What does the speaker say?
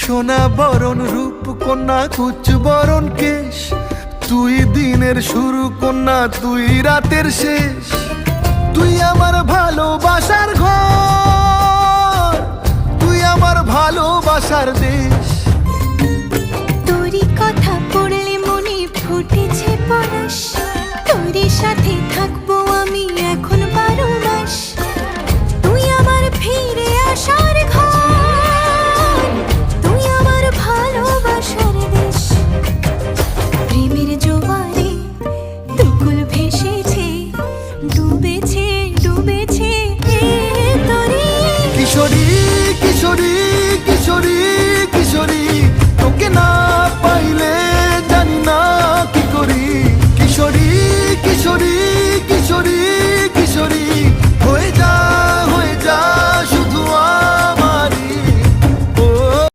সোনা বরণ রূপ কন্যা কুচ বরণ কেশ, তুই দিনের শুরু কন্যা তুই রাতের শেষ। তুই আমার ভালোবাসার ঘর, তুই আমার ভালোবাসার দেশ। তোরই কথা পড়লে মনে ফুটেছে পরশ, তোরই সাথে থাকবো